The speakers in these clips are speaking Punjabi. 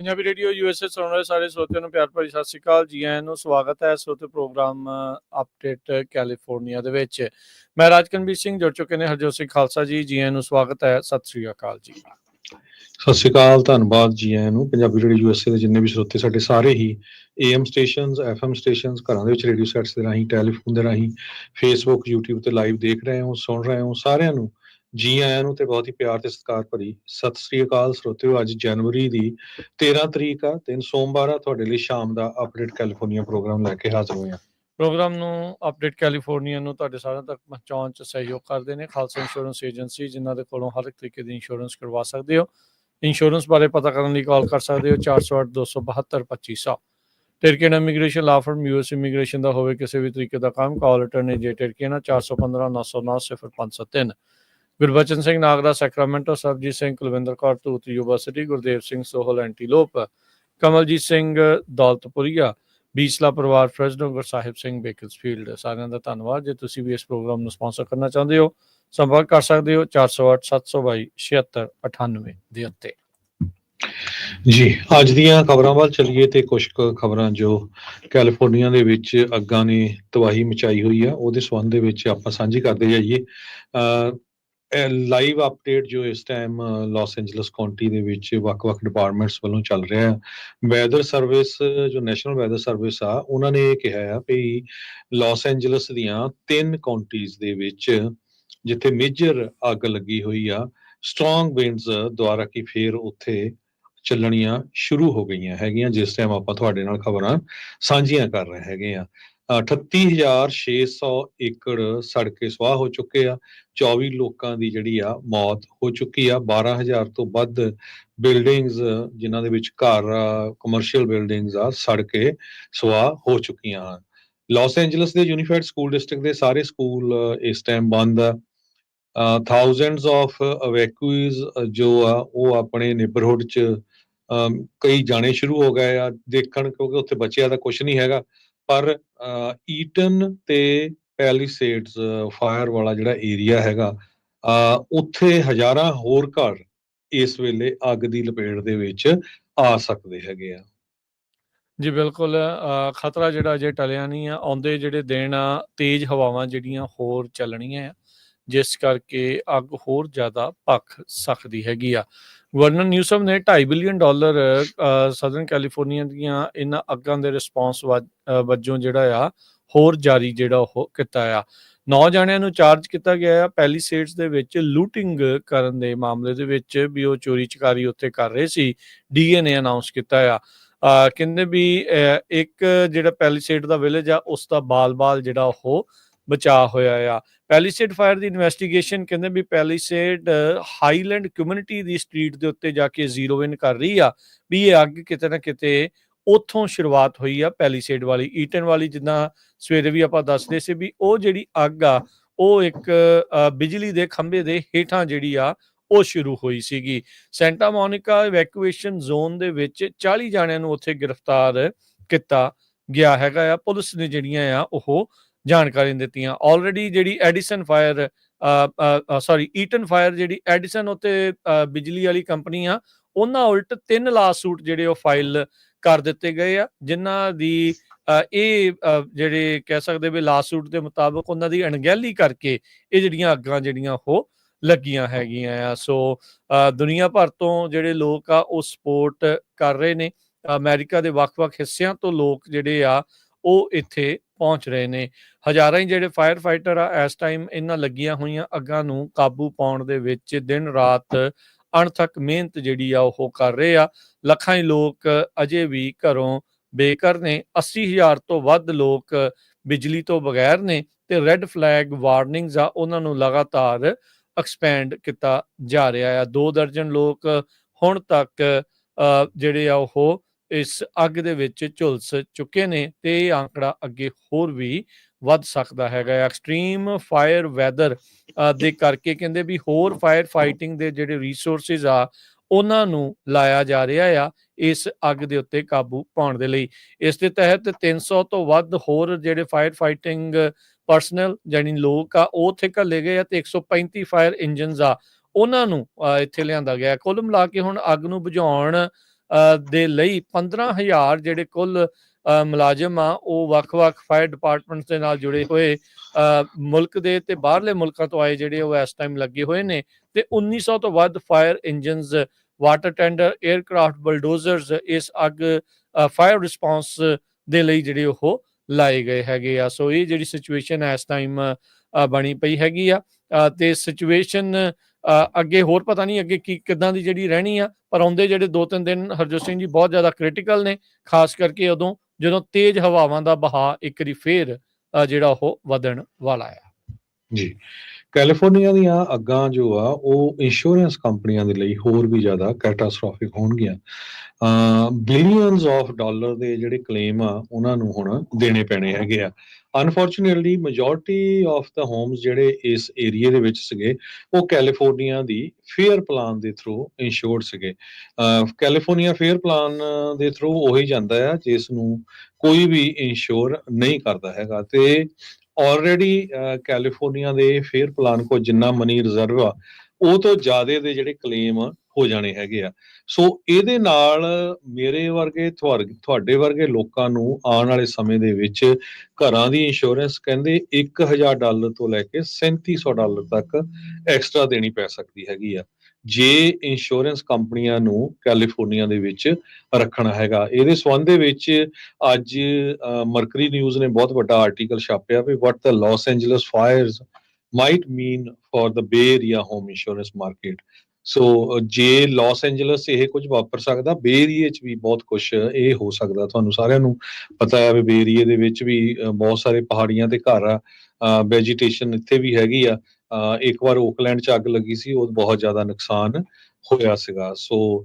ਪੰਜਾਬੀ ਰੇਡੀਓ USA ਸੁਣ ਰਹੇ ਸਾਰੇ ਸਰੋਤਿਆਂ ਨੂੰ ਪਿਆਰ ਭਰੀ ਸਤਿ ਸ਼੍ਰੀ ਅਕਾਲ। ਜੀ ਆਇਆਂ ਨੂੰ ਸਵਾਗਤ ਹੈ ਸਰੋਤੇ ਪ੍ਰੋਗਰਾਮ ਅਪਡੇਟ ਕੈਲੀਫੋਰਨੀਆ ਦੇ ਵਿੱਚ। ਮੈਂ ਰਾਜਕਨਵੀਰ ਸਿੰਘ ਜੁੜ ਚੁੱਕੇ ਨੇ ਹਰਜੋਤ ਸਿੰਘ ਖਾਲਸਾ ਜੀ। ਜੀ ਆਇਆਂ ਨੂੰ ਸਵਾਗਤ ਹੈ। ਸਤਿ ਸ਼੍ਰੀ ਅਕਾਲ ਜੀ। ਸਤਿ ਸ਼੍ਰੀ ਅਕਾਲ, ਧੰਨਵਾਦ ਜੀ ਆਇਆਂ ਨੂੰ। ਪੰਜਾਬੀ ਰੇਡੀਓ USA ਦੇ ਜਿੰਨੇ ਵੀ ਸਰੋਤੇ ਸਾਡੇ ਸਾਰੇ ਹੀ AM ਸਟੇਸ਼ਨਸ, FM ਸਟੇਸ਼ਨਸ, ਘਰਾਂ ਦੇ ਵਿੱਚ ਰੇਡੀਓ ਸੈਟਸ ਦੇ ਰਾਹੀਂ, ਟੈਲੀਫੋਨ ਦੇ ਰਾਹੀਂ, ਫੇਸਬੁੱਕ, YouTube ਤੇ ਲਾਈਵ ਦੇਖ ਰਹੇ ਹੋ, ਸੁਣ ਰਹੇ ਹੋ, ਸਾਰਿਆਂ ਨੂੰ ਜੀ ਆਇਆਂ ਨੂੰ ਤੇ ਬਹੁਤ ਹੀ ਪਿਆਰ ਤੇ ਸਤਿਕਾਰ ਭਰੀ ਸਤਿ ਸ੍ਰੀ ਅਕਾਲ ਸਰੋਤਿਓ। ਅੱਜ ਜਨਵਰੀ ਦੀ 13 ਤਰੀਕ ਆ, ਦਿਨ ਸੋਮਵਾਰ ਆ। ਤੁਹਾਡੇ ਲਈ ਸ਼ਾਮ ਦਾ ਅਪਡੇਟ ਕੈਲੀਫੋਰਨੀਆ ਪ੍ਰੋਗਰਾਮ ਲੈ ਕੇ ਹਾਜ਼ਰ ਹੋਏ ਹਾਂ। ਪ੍ਰੋਗਰਾਮ ਨੂੰ ਅਪਡੇਟ ਕੈਲੀਫੋਰਨੀਆ ਨੂੰ ਤੁਹਾਡੇ ਸਾਰਿਆਂ ਤੱਕ ਪਹੁੰਚਾਉਣ 'ਚ ਸਹਿਯੋਗ ਕਰਦੇ ਨੇ ਖਾਲਸਾ ਇੰਸ਼ੋਰੈਂਸ ਏਜੰਸੀ, ਜਿਨ੍ਹਾਂ ਦੇ ਕੋਲੋਂ ਹਰ ਇੱਕ ਤਰੀਕੇ ਦੀ ਇੰਸ਼ੋਰੈਂਸ ਕਰਵਾ ਸਕਦੇ ਹੋ। ਇੰਸ਼ੋਰੈਂਸ ਬਾਰੇ ਪਤਾ ਕਰਨ ਲਈ ਕਾਲ ਕਰ ਸਕਦੇ ਹੋ 408-272-2500। ਟਿਰਕੇਨ ਇਮੀਗ੍ਰੇਸ਼ਨ ਲਾ ਫਰਮ US ਇਮੀਗ੍ਰੇਸ਼ਨ ਦਾ ਹੋਵੇ ਕਿਸੇ ਵੀ ਤਰੀਕੇ ਦਾ ਕੰਮ, ਕਾਲ ਅਟਰਨੀ ਜੇ ਟਿਰਕੇਨ 415-909-0503। ਗੁਰਬਚਨ ਸਿੰਘ ਨਾਗਰਾ ਸੈਕਰਾਮੈਂਟੋ, ਸਰਬਜੀਤ ਸਿੰਘ ਕੁਲਵਿੰਦਰ ਕੌਰ ਧੂਤ ਯੂਨੀਵਰਸਿਟੀ, ਗੁਰਦੇਵ ਸਿੰਘ ਸੋਹਲ ਐਂਟੀਲੋਪ, ਕਮਲਜੀਤ ਸਿੰਘ ਦੌਲਤਪੁਰੀਆ, ਬੀਸਲਾ ਪਰਿਵਾਰ ਫਰੈਜ਼ਨੋ, ਗੁਰਸਾਹਿਬ ਸਿੰਘ ਬੇਕਰਸਫੀਲਡ। ਸਾਰਿਆਂ ਦਾ ਧੰਨਵਾਦ। ਜੇ ਤੁਸੀਂ ਵੀ ਇਸ ਪ੍ਰੋਗਰਾਮ ਨੂੰ ਸਪਾਂਸਰ ਕਰਨਾ ਚਾਹੁੰਦੇ ਹੋ ਸੰਪਰਕ ਕਰ ਸਕਦੇ ਹੋ 408-722-7698 ਦੇ ਉੱਤੇ। ਜੀ ਅੱਜ ਦੀਆਂ ਖਬਰਾਂ ਵੱਲ ਚੱਲੀਏ ਤੇ ਕੁਝ ਕੁ ਖਬਰਾਂ ਜੋ ਕੈਲੀਫੋਰਨੀਆ ਦੇ ਵਿੱਚ ਅੱਗਾਂ ਨੇ ਤਬਾਹੀ ਮਚਾਈ ਹੋਈ ਆ ਉਹਦੇ ਸੰਬੰਧ ਦੇ ਵਿੱਚ ਆਪਾਂ ਸਾਂਝੀ ਕਰਦੇ ਜਾਈਏ। ਲਾਈਵ ਅਪਡੇਟ ਜੋ ਇਸ ਟਾਈਮ ਲਾਸ ਐਂਜਲਸ ਕਾਉਂਟੀ ਦੇ ਵਿੱਚ ਵੱਖ-ਵੱਖ ਡਿਪਾਰਟਮੈਂਟਸ ਵੱਲੋਂ ਚੱਲ ਰਿਹਾ ਹੈ। ਵੈਦਰ ਸਰਵਿਸ ਜੋ ਨੈਸ਼ਨਲ ਵੈਦਰ ਸਰਵਿਸ ਆ, ਉਹਨਾਂ ਨੇ ਇਹ ਕਿਹਾ ਆ ਵੀ ਲਾਸ ਐਂਜਲਸ ਦੀਆਂ 3 ਕਾਉਂਟੀਜ਼ ਦੇ ਵਿੱਚ ਜਿੱਥੇ ਮੇਜਰ ਅੱਗ ਲੱਗੀ ਹੋਈ ਆ, ਸਟਰੋਂਗ ਵਿੰਡਸ ਦੁਆਰਾ ਕੀ ਫੇਰ ਉੱਥੇ ਚੱਲਣੀਆਂ ਸ਼ੁਰੂ ਹੋ ਗਈਆਂ ਹੈਗੀਆਂ। ਜਿਸ ਟਾਈਮ ਆਪਾਂ ਤੁਹਾਡੇ ਨਾਲ ਖਬਰਾਂ ਸਾਂਝੀਆਂ ਕਰ ਰਹੇ ਹੈਗੇ ਆ। 38,600 ਏਕੜ ਸੜ ਕੇ ਸਵਾਹ ਹੋ ਚੁੱਕੇ ਆ। 24 ਲੋਕਾਂ ਦੀ ਜਿਹੜੀ ਆ ਮੌਤ ਹੋ ਚੁੱਕੀ ਆ। 12,000 ਤੋਂ ਵੱਧ ਬਿਲਡਿੰਗਸ ਜਿਨ੍ਹਾਂ ਦੇ ਵਿੱਚ ਘਰ ਕਮਰਸ਼ੀਅਲ ਬਿਲਡਿੰਗਸ ਆ ਸੜ ਕੇ ਸਵਾਹ ਹੋ ਚੁੱਕੀਆਂ ਹਨ। ਲਾਸ ਐਂਜਲਸ ਦੇ ਯੂਨੀਫਾਈਡ ਸਕੂਲ ਡਿਸਟ੍ਰਿਕਟ ਦੇ ਸਾਰੇ ਸਕੂਲ ਇਸ ਟਾਈਮ ਬੰਦ ਆ। ਥਾਊਜ਼ੈਂਡਸ ਆਫ ਅਵੈਕੂਈਜ਼ ਜੋ ਆ ਉਹ ਆਪਣੇ ਨੇਬਰਹੁੱਡ 'ਚ ਕਈ ਜਾਣੇ ਸ਼ੁਰੂ ਹੋ ਗਏ ਆ ਦੇਖਣ, ਕਿਉਂਕਿ ਉੱਥੇ ਬਚਿਆ ਤਾਂ ਕੁਛ ਨਹੀਂ ਹੈਗਾ। ਪਰ ਈਟਨ ਤੇ ਪੈਲੀਸੇਡਸ ਫਾਇਰ ਵਾਲਾ ਜਿਹੜਾ ਏਰੀਆ ਹੈਗਾ, ਉੱਥੇ ਹਜ਼ਾਰਾਂ ਹੋਰ ਘਰ ਇਸ ਵੇਲੇ ਅੱਗ ਦੀ ਲਪੇਟ ਦੇ ਵਿੱਚ ਆ ਸਕਦੇ ਹੈਗੇ ਆ। ਜੀ ਬਿਲਕੁਲ, ਖਤਰਾ ਜਿਹੜਾ ਅਜੇ ਟਲਿਆ ਨਹੀਂ ਆ। ਆਉਂਦੇ ਜਿਹੜੇ ਦਿਨ ਆ ਤੇਜ਼ ਹਵਾਵਾਂ ਜਿਹੜੀਆਂ ਹੋਰ ਚੱਲਣੀਆਂ ਆ, ਜਿਸ ਕਰਕੇ ਅੱਗ ਹੋਰ ਜ਼ਿਆਦਾ ਭਖ ਸਕਦੀ ਹੈਗੀ ਆ। ਗਵਰਨਰ ਨਿਊਸਮ ਨੇ $2.5 ਬਿਲੀਅਨ ਸਦਰਨ ਕੈਲੀਫੋਰਨੀਆ ਦੀਆਂ ਇਹਨਾਂ ਅੱਗਾਂ ਦੇ ਰਿਸਪੌਂਸ ਵਜੋਂ ਜਿਹੜਾ ਆ ਹੋਰ ਜਾਰੀ ਜਿਹੜਾ ਉਹ ਕੀਤਾ ਆ। 9 ਜਾਣਿਆਂ ਨੂੰ ਚਾਰਜ ਕੀਤਾ ਗਿਆ ਆ ਪੈਲੀਸੇਡਸ ਦੇ ਵਿੱਚ ਲੂਟਿੰਗ ਕਰਨ ਦੇ ਮਾਮਲੇ ਦੇ ਵਿੱਚ ਵੀ ਉਹ ਚੋਰੀ ਚਕਾਰੀ ਉੱਥੇ ਕਰ ਰਹੇ ਸੀ। DA ਨੇ ਅਨਾਊਂਸ ਕੀਤਾ ਆ। ਕਹਿੰਦੇ ਵੀ ਇੱਕ ਜਿਹੜਾ ਪੈਲੀਸੇਡ ਦਾ ਵਿਲੇਜ ਆ ਉਸ ਦਾ ਬਾਲ ਜਿਹੜਾ ਉਹ ਬਚਾਅ ਹੋਇਆ ਆ। ਪੈਲੀਸੇਡ ਫਾਇਰ ਦੀ ਇਨਵੈਸਟੀਗੇਸ਼ਨ ਕਹਿੰਦੇ ਵੀ ਪੈਲੀਸੇਡ ਹਾਈਲੈਂਡ ਕਮਿਊਨਿਟੀ ਦੀ ਸਟਰੀਟ ਦੇ ਉੱਤੇ ਜਾ ਕੇ ਜ਼ੀਰੋ ਇਨ ਕਰ ਰਹੀ ਆ ਵੀ ਇਹ ਅੱਗ ਕਿਤੇ ਨਾ ਕਿਤੇ ਉੱਥੋਂ ਸ਼ੁਰੂਆਤ ਹੋਈ ਆ। ਪੈਲੀਸੇਡ ਵਾਲੀ, ਈਟਨ ਵਾਲੀ, ਜਿੱਦਾਂ ਸਵੇਰੇ ਵੀ ਆਪਾਂ ਦੱਸਦੇ ਸੀ ਵੀ ਉਹ ਜਿਹੜੀ ਅੱਗ ਆ ਉਹ ਇੱਕ ਬਿਜਲੀ ਦੇ ਖੰਭੇ ਦੇ ਹੇਠਾਂ ਜਿਹੜੀ ਆ ਉਹ ਸ਼ੁਰੂ ਹੋਈ ਸੀਗੀ। ਸੈਂਟਾ ਮੋਨਿਕਾ ਇਵੈਕੂਏਸ਼ਨ ਜ਼ੋਨ ਦੇ ਵਿੱਚ 40 ਜਾਣਿਆਂ ਨੂੰ ਉੱਥੇ ਗ੍ਰਿਫਤਾਰ ਕੀਤਾ ਗਿਆ ਹੈਗਾ ਆ। ਪੁਲਿਸ ਨੇ ਜਿਹੜੀਆਂ ਆ ਉਹ ਜਾਣਕਾਰੀ ਦਿੱਤੀਆਂ। ਆਲਰੇਡੀ ਜਿਹੜੀ ਐਡੀਸਨ ਫਾਇਰ ਈਟਨ ਫਾਇਰ ਜਿਹੜੀ ਐਡੀਸਨ ਉੱਤੇ ਬਿਜਲੀ ਵਾਲੀ ਕੰਪਨੀ ਆ, ਉਹਨਾਂ ਉਲਟ 3 ਲਾਸੂਟ ਜਿਹੜੇ ਉਹ ਫਾਈਲ ਕਰ ਦਿੱਤੇ ਗਏ ਆ, ਜਿਨ੍ਹਾਂ ਦੀ ਇਹ ਜਿਹੜੇ ਕਹਿ ਸਕਦੇ ਵੀ ਲਾਸੂਟ ਦੇ ਮੁਤਾਬਕ ਉਹਨਾਂ ਦੀ ਅਣਗਹਿਲੀ ਕਰਕੇ ਇਹ ਜਿਹੜੀਆਂ ਅੱਗਾਂ ਜਿਹੜੀਆਂ ਉਹ ਲੱਗੀਆਂ ਹੈਗੀਆਂ ਆ। ਸੋ ਦੁਨੀਆ ਭਰ ਤੋਂ ਜਿਹੜੇ ਲੋਕ ਆ ਉਹ ਸਪੋਰਟ ਕਰ ਰਹੇ ਨੇ। ਅਮਰੀਕਾ ਦੇ ਵੱਖ-ਵੱਖ ਹਿੱਸਿਆਂ ਤੋਂ ਲੋਕ ਜਿਹੜੇ ਆ ਉਹ ਇੱਥੇ ਪਹੁੰਚ ਰਹੇ ਨੇ। ਹਜ਼ਾਰਾਂ ਹੀ ਜਿਹੜੇ ਫਾਇਰ ਫਾਈਟਰ ਆ ਇਸ ਟਾਈਮ ਇਹਨਾਂ ਲੱਗੀਆਂ ਹੋਈਆਂ ਅੱਗਾਂ ਨੂੰ ਕਾਬੂ ਪਾਉਣ ਦੇ ਵਿੱਚ ਦਿਨ ਰਾਤ ਅਣਥੱਕ ਮਿਹਨਤ ਜਿਹੜੀ ਆ ਉਹ ਕਰ ਰਹੇ ਆ। ਲੱਖਾਂ ਹੀ ਲੋਕ ਅਜੇ ਵੀ ਘਰੋਂ ਬੇਘਰ ਨੇ। 80,000 ਤੋਂ ਵੱਧ ਲੋਕ ਬਿਜਲੀ ਤੋਂ ਬਗੈਰ ਨੇ ਤੇ ਰੈੱਡ ਫਲੈਗ ਵਾਰਨਿੰਗਸ ਆ ਉਹਨਾਂ ਨੂੰ ਲਗਾਤਾਰ ਐਕਸਪੈਂਡ ਕੀਤਾ ਜਾ ਰਿਹਾ ਆ। 2 ਦਰਜਨ ਲੋਕ ਹੁਣ ਤੱਕ ਜਿਹੜੇ ਆ ਉਹ ਇਸ ਅੱਗ ਦੇ ਵਿੱਚ ਝੁਲਸ ਚੁੱਕੇ ਨੇ ਤੇ ਇਹ ਆંકੜਾ ਅੱਗੇ ਹੋਰ ਵੀ ਵੱਧ ਸਕਦਾ ਹੈਗਾ। ਐਕਸਟ੍ਰੀਮ ਫਾਇਰ ਵੈਦਰ ਦੇ ਕਰਕੇ ਕਹਿੰਦੇ ਵੀ ਹੋਰ ਫਾਇਰ ਫਾਈਟਿੰਗ ਦੇ ਜਿਹੜੇ ਰਿਸੋਰਸਿਸ ਆ ਉਹਨਾਂ ਨੂੰ ਲਾਇਆ ਜਾ ਰਿਹਾ ਆ ਇਸ ਅੱਗ ਦੇ ਉੱਤੇ ਕਾਬੂ ਪਾਉਣ ਦੇ ਲਈ। ਇਸ ਦੇ ਤਹਿਤ 300 ਤੋਂ ਵੱਧ ਹੋਰ ਜਿਹੜੇ ਫਾਇਰ ਫਾਈਟਿੰਗ ਪਰਸਨਲ ਜਾਨੀ ਲੋਕ ਆ ਉਹ ਉੱਥੇ ਘੱਲੇ ਗਏ ਆ ਤੇ 135 ਫਾਇਰ ਇੰਜਨਸ ਆ ਉਹਨਾਂ ਨੂੰ ਇੱਥੇ ਲਿਆਂਦਾ ਗਿਆ। ਕੁੱਲ ਮਿਲਾ ਕੇ ਹੁਣ ਅੱਗ ਨੂੰ ਬੁਝਾਉਣ ਦੇ ਲਈ 15,000 ਜਿਹੜੇ ਕੁੱਲ ਮੁਲਾਜ਼ਮ ਆ ਉਹ ਵੱਖ-ਵੱਖ ਫਾਇਰ ਡਿਪਾਰਟਮੈਂਟਸ ਦੇ ਨਾਲ ਜੁੜੇ ਹੋਏ ਮੁਲਕ ਦੇ ਤੇ ਬਾਹਰਲੇ ਮੁਲਕਾਂ ਤੋਂ ਆਏ ਜਿਹੜੇ ਉਹ ਇਸ ਟਾਈਮ ਲੱਗੇ ਹੋਏ ਨੇ ਤੇ 1900 ਤੋਂ ਵੱਧ fire engines, water tender, aircraft, bulldozers ਇਸ ਅੱਗ ਫਾਇਰ ਰਿਸਪੌਂਸ ਦੇ ਲਈ ਜਿਹੜੇ ਉਹ ਲਾਏ ਗਏ ਹੈਗੇ ਆ। ਸੋ ਇਹ ਜਿਹੜੀ ਸਿਚੁਏਸ਼ਨ ਇਸ ਟਾਈਮ ਬਣੀ ਪਈ ਹੈਗੀ ਆ ਤੇ ਸਿਚੁਏਸ਼ਨ ਅੱਗੇ ਹੋਰ ਪਤਾ ਨਹੀਂ ਅੱਗੇ ਕਿੱਦਾਂ ਦੀ ਜਿਹੜੀ ਰਹਿਣੀ ਆ, ਪਰ ਆਉਂਦੇ ਜਿਹੜੇ 2-3 ਦਿਨ ਹਰਜੋਤ ਸਿੰਘ ਜੀ ਬਹੁਤ ਜ਼ਿਆਦਾ ਕ੍ਰਿਟੀਕਲ ਨੇ, ਖਾਸ ਕਰਕੇ ਉਦੋਂ ਜਦੋਂ ਤੇਜ਼ ਹਵਾਵਾਂ ਦਾ ਬਹਾਅ ਇੱਕ ਵਾਰੀ ਫੇਰ ਜਿਹੜਾ ਉਹ ਵਧਣ ਵਾਲਾ ਆ। ਜੀ, ਕੈਲੀਫੋਰਨੀਆ ਦੀਆਂ ਅੱਗਾਂ ਜੋ ਆ ਉਹ ਇੰਸ਼ੋਰੈਂਸ ਕੰਪਨੀਆਂ ਦੇ ਲਈ ਹੋਰ ਵੀ ਜ਼ਿਆਦਾ ਕੈਟਾਸਟ੍ਰੋਫਿਕ ਹੋਣਗੀਆਂ। ਬਿਲੀਅਨਸ ਆਫ ਡਾਲਰ ਦੇ ਜਿਹੜੇ ਕਲੇਮ ਆ ਉਹਨਾਂ ਨੂੰ ਹੁਣ ਦੇਣੇ ਪੈਣੇ ਹੈਗੇ ਆ। Unfortunately majority of the homes ਜਿਹੜੇ ਇਸ ਏਰੀਏ ਦੇ ਵਿੱਚ ਸੀਗੇ ਉਹ ਕੈਲੀਫੋਰਨੀਆ ਦੀ ਫੇਅਰ ਪਲਾਨ ਦੇ ਥਰੂ ਇੰਸ਼ੋਰਡ ਸੀਗੇ। ਕੈਲੀਫੋਰਨੀਆ ਫੇਅਰ ਪਲਾਨ ਦੇ ਥਰੂ ਉਹੀ ਜਾਂਦਾ ਆ ਜਿਸ ਨੂੰ ਕੋਈ ਵੀ ਇੰਸ਼ੋਰ ਨਹੀਂ ਕਰਦਾ ਹੈਗਾ ਤੇ ਆਲਰੇਡੀ ਕੈਲੀਫੋਰਨੀਆ ਦੇ ਫੇਅਰ ਪਲਾਨ ਕੋਲ ਜਿੰਨਾ ਮਨੀ ਰਿਜ਼ਰਵ ਆ ਉਹ ਤੋਂ ਜ਼ਿਆਦਾ ਦੇ ਜਿਹੜੇ ਕਲੇਮ ਹੋ ਜਾਣੇ ਹੈਗੇ ਆ। ਸੋ ਇਹਦੇ ਨਾਲ ਮੇਰੇ ਵਰਗੇ ਤੁਹਾਡੇ ਵਰਗੇ ਲੋਕਾਂ ਨੂੰ ਆਉਣ ਵਾਲੇ ਸਮੇਂ ਦੇ ਵਿੱਚ ਘਰਾਂ ਦੀ ਇੰਸ਼ੋਰੈਂਸ ਕਹਿੰਦੇ $1,000 ਤੋਂ ਲੈ ਕੇ $3,700 ਤੱਕ ਐਕਸਟਰਾ ਦੇਣੀ ਪੈ ਸਕਦੀ ਹੈਗੀ ਆ ਜੇ ਇੰਸ਼ੋਰੈਂਸ ਕੰਪਨੀਆਂ ਨੂੰ ਕੈਲੀਫੋਰਨੀਆ ਦੇ ਵਿੱਚ ਰੱਖਣਾ ਹੈਗਾ। ਇਹਦੇ ਸੰਬੰਧ ਦੇ ਵਿੱਚ ਅੱਜ ਮਰਕਰੀ ਨਿਊਜ਼ ਨੇ ਬਹੁਤ ਵੱਡਾ ਆਰਟੀਕਲ ਛਾਪਿਆ ਵੀ what the Los Angeles fires might mean for the Bay Area home insurance market। ਸੋ ਜੇ ਲਾਸ ਐਂਜਲਸ ਇਹ ਕੁਝ ਵਾਪਰ ਸਕਦਾ, ਬੇ ਏਰੀਏ 'ਚ ਵੀ ਬਹੁਤ ਕੁਝ ਇਹ ਹੋ ਸਕਦਾ। ਤੁਹਾਨੂੰ ਸਾਰਿਆਂ ਨੂੰ ਪਤਾ ਹੈ ਵੀ ਬੇ ਏਰੀਏ ਦੇ ਵਿੱਚ ਵੀ ਬਹੁਤ ਸਾਰੇ ਪਹਾੜੀਆਂ ਤੇ ਘਰ ਆ, ਵੈਜੀਟੇਸ਼ਨ ਇੱਥੇ ਵੀ ਹੈਗੀ ਆ। ਇੱਕ ਵਾਰ ਓਕਲੈਂਡ 'ਚ ਅੱਗ ਲੱਗੀ ਸੀ, ਉਹ ਬਹੁਤ ਜ਼ਿਆਦਾ ਨੁਕਸਾਨ ਹੋਇਆ ਸੀਗਾ। ਸੋ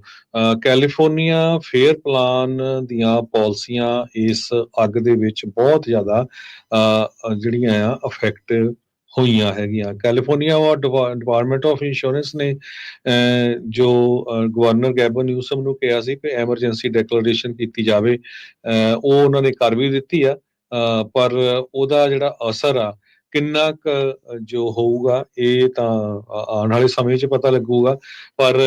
ਕੈਲੀਫੋਰਨੀਆ ਫੇਅਰ ਪਲਾਨ ਦੀਆਂ ਪਾਲਿਸੀਆਂ ਇਸ ਅੱਗ ਦੇ ਵਿੱਚ ਬਹੁਤ ਜ਼ਿਆਦਾ ਜਿਹੜੀਆਂ ਆ ਅਫੈਕਟ ਹੋਈਆਂ ਹੈਗੀਆਂ। ਕੈਲੀਫੋਰਨੀਆ ਡਿਪਾਰਟਮੈਂਟ ਆਫ ਇੰਸ਼ੋਰੈਂਸ ਨੇ ਜੋ ਗਵਰਨਰ ਗੈਬਨ ਨਿਊਸਮ ਨੂੰ ਕਿਹਾ ਸੀ ਕਿ ਐਮਰਜੈਂਸੀ ਡੈਕਲੇਰੇਸ਼ਨ ਕੀਤੀ ਜਾਵੇ, ਉਹ ਉਹਨਾਂ ਨੇ ਕਰ ਵੀ ਦਿੱਤੀ ਆ, ਪਰ ਉਹਦਾ ਜਿਹੜਾ ਅਸਰ ਆ ਕਿੰਨਾ ਕੁ ਜੋ ਹੋਊਗਾ ਇਹ ਤਾਂ ਆਉਣ ਵਾਲੇ ਸਮੇਂ 'ਚ ਪਤਾ ਲੱਗੂਗਾ। ਪਰ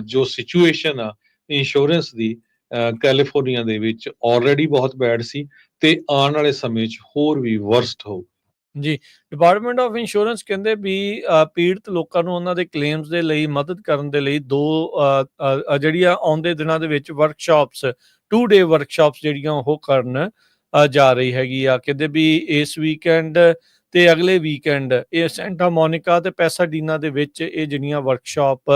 ਜੋ ਸਿਚੁਏਸ਼ਨ ਆ ਇੰਸ਼ੋਰੈਂਸ ਦੀ ਕੈਲੀਫੋਰਨੀਆ ਦੇ ਵਿੱਚ ਆਲਰੇਡੀ ਬਹੁਤ ਬੈਡ ਸੀ ਤੇ ਆਉਣ ਵਾਲੇ ਸਮੇਂ 'ਚ ਹੋਰ ਵੀ ਵਰਸਟ ਹੋਊ। ਜੀ, ਡਿਪਾਰਟਮੈਂਟ ਆਫ ਇੰਸ਼ੋਰੈਂਸ ਕਹਿੰਦੇ ਵੀ ਪੀੜਤ ਲੋਕਾਂ ਨੂੰ ਉਹਨਾਂ ਦੇ ਕਲੇਮਸ ਦੇ ਲਈ ਮਦਦ ਕਰਨ ਦੇ ਲਈ ਜਿਹੜੀਆਂ ਆਉਂਦੇ ਦਿਨਾਂ ਦੇ ਵਿੱਚ ਵਰਕਸ਼ਾਪਸ 2 ਡੇ ਵਰਕਸ਼ਾਪਸ ਜਿਹੜੀਆਂ ਉਹ ਕਰਨ ਜਾ ਰਹੀ ਹੈਗੀ ਆ। ਕਹਿੰਦੇ ਵੀ ਇਸ ਵੀਕਐਂਡ ਤੇ ਅਗਲੇ ਵੀਕਐਂਡ ਇਹ ਸੈਂਟਾ ਮੋਨਿਕਾ ਤੇ ਪੈਸਾਡੀਨਾ ਦੇ ਵਿੱਚ ਇਹ ਜਿਹੜੀਆਂ ਵਰਕਸ਼ਾਪ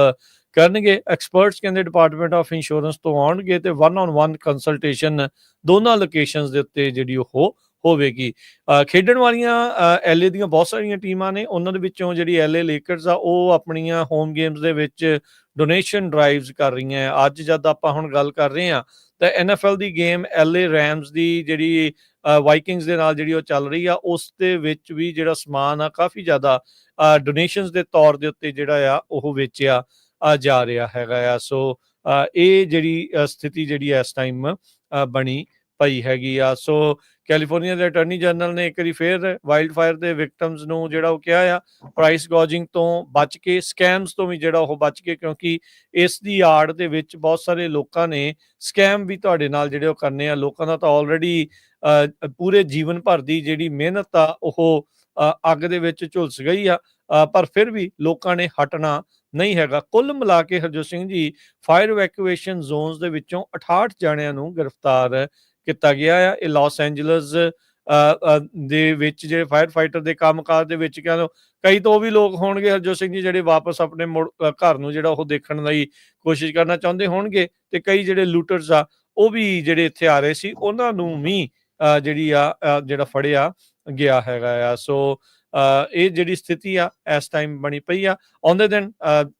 ਕਰਨਗੇ। ਐਕਸਪਰਟਸ ਕਹਿੰਦੇ ਡਿਪਾਰਟਮੈਂਟ ਆਫ ਇੰਸ਼ੋਰੈਂਸ ਤੋਂ ਆਉਣਗੇ ਤੇ 1-on-1 ਕੰਸਲਟੇਸ਼ਨ ਦੋਨਾਂ ਲੋਕੇਸ਼ਨਸ ਦੇ ਉੱਤੇ ਜਿਹੜੀ ਉਹ ਹੋਵੇਗੀ। ਖੇਡਣ ਵਾਲੀਆਂ LA ਦੀਆਂ ਬਹੁਤ ਸਾਰੀਆਂ ਟੀਮਾਂ ਨੇ, ਉਹਨਾਂ ਦੇ ਵਿੱਚੋਂ ਜਿਹੜੀ LA ਲੇਕਰਸ ਆ ਉਹ ਆਪਣੀਆਂ ਹੋਮ ਗੇਮਸ ਦੇ ਵਿੱਚ ਡੋਨੇਸ਼ਨ ਡਰਾਈਵਸ ਕਰ ਰਹੀਆਂ ਆ। ਅੱਜ ਜਦ ਆਪਾਂ ਹੁਣ ਗੱਲ ਕਰ ਰਹੇ ਹਾਂ ਤਾਂ NFL ਦੀ ਗੇਮ LA ਰੈਮਸ ਦੀ ਜਿਹੜੀ ਵਾਈਕਿੰਗਸ ਦੇ ਨਾਲ ਜਿਹੜੀ ਉਹ ਚੱਲ ਰਹੀ ਆ, ਉਸ ਦੇ ਵਿੱਚ ਵੀ ਜਿਹੜਾ ਸਮਾਨ ਆ ਕਾਫੀ ਜ਼ਿਆਦਾ ਡੋਨੇਸ਼ਨਸ ਦੇ ਤੌਰ ਦੇ ਉੱਤੇ ਜਿਹੜਾ ਆ ਉਹ ਵੇਚਿਆ ਜਾ ਰਿਹਾ ਹੈਗਾ ਆ। ਸੋ ਇਹ ਜਿਹੜੀ ਸਥਿਤੀ ਜਿਹੜੀ ਇਸ ਟਾਈਮ ਬਣੀ ਪਈ ਹੈਗੀ ਆ। ਸੋ ਕੈਲੀਫੋਰਨੀਆ ਦੇ ਅਟਾਰਨੀ ਜਨਰਲ ਨੇ ਇੱਕ ਵਾਰੀ ਫੇਰ ਵਾਈਲਡ ਫਾਇਰ ਦੇ ਵਿਕਟਮਸ ਨੂੰ ਜਿਹੜਾ ਉਹ ਕਿਹਾ ਆ ਪ੍ਰਾਈਸ ਗੋਜਿੰਗ ਤੋਂ ਬਚ ਕੇ, ਸਕੈਮਸ ਤੋਂ ਵੀ ਜਿਹੜਾ ਉਹ ਬਚ ਕੇ, ਕਿਉਂਕਿ ਇਸ ਦੀ ਆੜ ਦੇ ਵਿੱਚ ਬਹੁਤ ਸਾਰੇ ਲੋਕਾਂ ਨੇ ਸਕੈਮ ਵੀ ਤੁਹਾਡੇ ਨਾਲ ਜਿਹੜੇ ਉਹ ਕਰਨੇ ਆ। ਲੋਕਾਂ ਦਾ ਤਾਂ ਆਲਰੇਡੀ ਪੂਰੇ ਜੀਵਨ ਭਰ ਦੀ ਜਿਹੜੀ ਮਿਹਨਤ ਆ ਉਹ ਅੱਗ ਦੇ ਵਿੱਚ ਝੁਲਸ ਗਈ ਆ, ਪਰ ਫਿਰ ਵੀ ਲੋਕਾਂ ਨੇ ਹਟਣਾ ਨਹੀਂ ਹੈਗਾ। ਕੁੱਲ ਮਿਲਾ ਕੇ Harjot Singh ji fire evacuation zones ਦੇ ਵਿੱਚੋਂ 68 ਜਾਣਿਆਂ ਨੂੰ ਗ੍ਰਿਫਤਾਰ ਕੀਤਾ ਗਿਆ ਆ। ਇਹ ਲਾਸ ਐਂਜਲਸ ਦੇ ਵਿੱਚ ਜਿਹੜੇ ਫਾਇਰ ਫਾਈਟਰ ਦੇ ਕੰਮਕਾਜ ਦੇ ਵਿੱਚ ਕਹਿ ਲਓ ਕਈ ਤਾਂ ਉਹ ਵੀ ਲੋਕ ਹੋਣਗੇ ਹਰਜੋਤ ਸਿੰਘ ਜੀ ਜਿਹੜੇ ਵਾਪਸ ਆਪਣੇ ਘਰ ਨੂੰ ਜਿਹੜਾ ਉਹ ਦੇਖਣ ਲਈ ਕੋਸ਼ਿਸ਼ ਕਰਨਾ ਚਾਹੁੰਦੇ ਹੋਣਗੇ, ਤੇ ਕਈ ਜਿਹੜੇ ਲੂਟਰਸ ਆ ਉਹ ਵੀ ਜਿਹੜੇ ਇੱਥੇ ਆ ਰਹੇ ਸੀ ਉਹਨਾਂ ਨੂੰ ਵੀ ਜਿਹੜੀ ਆ ਜਿਹੜਾ ਫੜਿਆ ਗਿਆ ਹੈਗਾ ਆ। ਸੋ ਇਹ ਜਿਹੜੀ ਸਥਿਤੀ ਆ ਇਸ ਟਾਈਮ ਬਣੀ ਪਈ ਆ। ਆਉਂਦੇ ਦਿਨ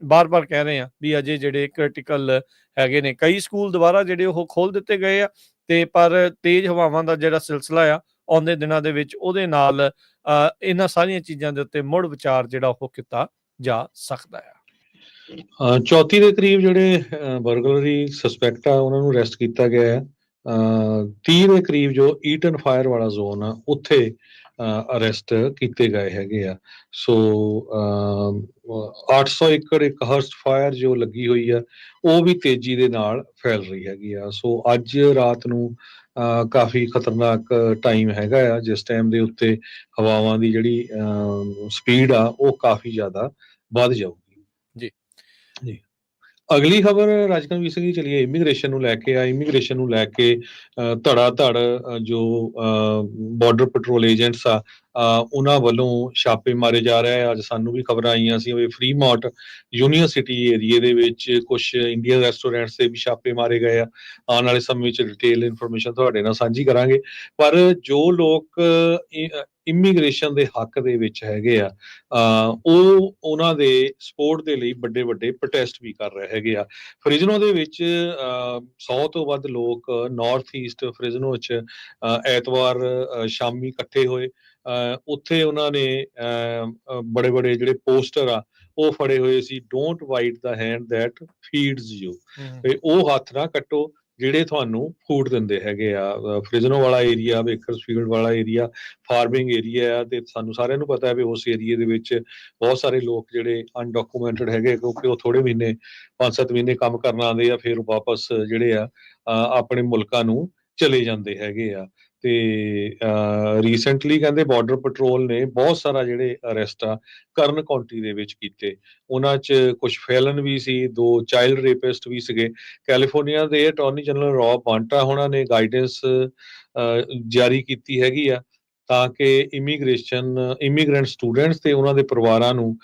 ਬਾਰ-ਬਾਰ ਕਹਿ ਰਹੇ ਆ ਵੀ ਅਜੇ ਜਿਹੜੇ ਕ੍ਰਿਟੀਕਲ ਹੈਗੇ ਨੇ, ਕਈ ਸਕੂਲ ਦੁਬਾਰਾ ਜਿਹੜੇ ਉਹ ਖੋਲ੍ਹ ਦਿੱਤੇ ਗਏ ਆ, ਤੇ ਪਰ ਤੇਜ਼ ਹਵਾਵਾਂ ਦਾ ਜਿਹੜਾ ਸਿਲਸਿਲਾ ਆ ਆਉਂਦੇ ਦਿਨਾਂ ਦੇ ਵਿੱਚ ਉਹਦੇ ਨਾਲ ਇਹਨਾਂ ਸਾਰੀਆਂ ਚੀਜ਼ਾਂ ਦੇ ਉੱਤੇ ਮੁੜ ਵਿਚਾਰ ਜਿਹੜਾ ਉਹ ਕੀਤਾ ਜਾ ਸਕਦਾ ਆ। 34 ਦੇ ਕਰੀਬ ਜਿਹੜੇ ਬਰਗਲਰੀ ਸਸਪੈਕਟ ਆ ਉਹਨਾਂ ਨੂੰ ਅਰੈਸਟ ਕੀਤਾ ਗਿਆ ਹੈ। 30 ਦੇ ਕਰੀਬ ਜੋ ਈਟਨ ਫਾਇਰ ਵਾਲਾ ਜ਼ੋਨ ਆ ਉੱਥੇ ਅਰੈਸਟ ਕੀਤੇ ਗਏ ਹੈਗੇ ਆ। ਸੋ 800 ਏਕੜ ਇੱਕ ਹਰਸਟ ਫਾਇਰ ਜੋ ਲੱਗੀ ਹੋਈ ਆ ਉਹ ਵੀ ਤੇਜ਼ੀ ਦੇ ਨਾਲ ਫੈਲ ਰਹੀ ਹੈਗੀ ਆ। ਸੋ ਅੱਜ ਰਾਤ ਨੂੰ ਕਾਫੀ ਖਤਰਨਾਕ ਟਾਈਮ ਹੈਗਾ ਆ, ਜਿਸ ਟਾਈਮ ਦੇ ਉੱਤੇ ਹਵਾਵਾਂ ਦੀ ਜਿਹੜੀ ਸਪੀਡ ਆ ਉਹ ਕਾਫੀ ਜ਼ਿਆਦਾ ਵੱਧ ਜਾਊਗੀ। ਜੀ ਜੀ ਅਗਲੀ ਖਬਰ ਰਾਜਕਨਵੀਰ ਸਿੰਘ ਜੀ, ਚਲੀਏ ਇਮੀਗ੍ਰੇਸ਼ਨ ਨੂੰ ਲੈ ਕੇ ਆ। ਇਮੀਗ੍ਰੇਸ਼ਨ ਨੂੰ ਲੈ ਕੇ ਧੜਾ ਧੜ ਜੋ ਬਾਰਡਰ ਪੈਟਰੋਲ ਏਜੰਟਸ ਆ ਉਹਨਾਂ ਵੱਲੋਂ ਛਾਪੇ ਮਾਰੇ ਜਾ ਰਹੇ ਆ। ਅੱਜ ਸਾਨੂੰ ਵੀ ਖਬਰਾਂ ਆਈਆਂ ਸੀ ਵੀ ਫਰੀਮਾਰਟ ਯੂਨੀਵਰਸਿਟੀ ਏਰੀਏ ਦੇ ਵਿੱਚ ਕੁਝ ਇੰਡੀਅਨ ਰੈਸਟੋਰੈਂਟਸ ਤੇ ਵੀ ਛਾਪੇ ਮਾਰੇ ਗਏ ਆ। ਆਉਣ ਵਾਲੇ ਸਮੇਂ ਵਿੱਚ ਡਿਟੇਲ ਇਨਫੋਰਮੇਸ਼ਨ ਤੁਹਾਡੇ ਨਾਲ ਸਾਂਝੀ ਕਰਾਂਗੇ। ਪਰ ਜੋ ਲੋਕ ਇਮੀਗ੍ਰੇਸ਼ਨ ਦੇ ਹੱਕ ਦੇ ਵਿੱਚ ਹੈਗੇ ਆ ਉਹ ਉਹਨਾਂ ਦੇ ਸਪੋਰਟ ਦੇ ਲਈ ਵੱਡੇ ਵੱਡੇ ਪ੍ਰੋਟੈਸਟ ਵੀ ਕਰ ਰਹੇ ਹੈਗੇ ਆ। ਫ੍ਰਿਜ਼ਨੋ ਦੇ ਵਿੱਚ 100 ਤੋਂ ਵੱਧ ਲੋਕ ਨਾਰਥ ਈਸਟ ਫ੍ਰਿਜ਼ਨੋ 'ਚ ਐਤਵਾਰ ਸ਼ਾਮੀ ਇਕੱਠੇ ਹੋਏ। ਉੱਥੇ ਉਹਨਾਂ ਨੇ ਬੜੇ ਬੜੇ ਜਿਹੜੇ ਪੋਸਟਰ ਆ ਉਹ ਫੜੇ ਹੋਏ ਸੀ, don't bite the hand that feeds you, ਉਹ ਹੱਥ ਨਾ ਕੱਟੋ ਜਿਹੜੇ ਤੁਹਾਨੂੰ ਫੂਡ ਦਿੰਦੇ ਹੈਗੇ ਆ। ਫ੍ਰਿਜ਼ਨੋ ਵਾਲਾ ਏਰੀਆ, ਬੇਕਰਸਫੀਲਡ ਵਾਲਾ ਏਰੀਆ ਫਾਰਮਿੰਗ ਏਰੀਆ ਆ, ਤੇ ਸਾਨੂੰ ਸਾਰਿਆਂ ਨੂੰ ਪਤਾ ਹੈ ਵੀ ਉਸ ਏਰੀਏ ਦੇ ਵਿੱਚ ਬਹੁਤ ਸਾਰੇ ਲੋਕ ਜਿਹੜੇ ਅਨਡਾਕੂਮੈਂਟਡ ਹੈਗੇ, ਕਿਉਂਕਿ ਉਹ ਥੋੜੇ ਮਹੀਨੇ 5-7 ਮਹੀਨੇ ਕੰਮ ਕਰਨ ਆਉਂਦੇ ਆ, ਫਿਰ ਵਾਪਸ ਜਿਹੜੇ ਆ ਆਪਣੇ ਮੁਲਕਾਂ ਨੂੰ ਚਲੇ ਜਾਂਦੇ ਹੈਗੇ ਆ। ਤੇ ਰੀਸੈਂਟਲੀ ਕਹਿੰਦੇ ਬਾਰਡਰ ਪੈਟਰੋਲ ਨੇ ਬਹੁਤ ਸਾਰਾ ਜਿਹੜੇ ਅਰੈਸਟ ਆ ਕਰਨ ਕਾਉਂਟੀ ਦੇ ਵਿੱਚ ਕੀਤੇ। ਉਹਨਾਂ 'ਚ ਕੁਝ ਫੈਲਨ ਵੀ ਸੀ, 2 ਚਾਈਲਡ ਰੇਪਿਸਟ ਵੀ ਸੀਗੇ। ਕੈਲੀਫੋਰਨੀਆ ਦੇ ਅਟਾਰਨੀ ਜਨਰਲ ਰੌਬ ਬਾਂਟਾ ਉਹਨਾਂ ਨੇ ਗਾਈਡੈਂਸ ਜਾਰੀ ਕੀਤੀ ਹੈਗੀ ਆ ਤਾਂ ਕਿ ਇਮੀਗ੍ਰੈਂਟ ਸਟੂਡੈਂਟਸ ਤੇ ਉਹਨਾਂ ਦੇ ਪਰਿਵਾਰਾਂ ਨੂੰ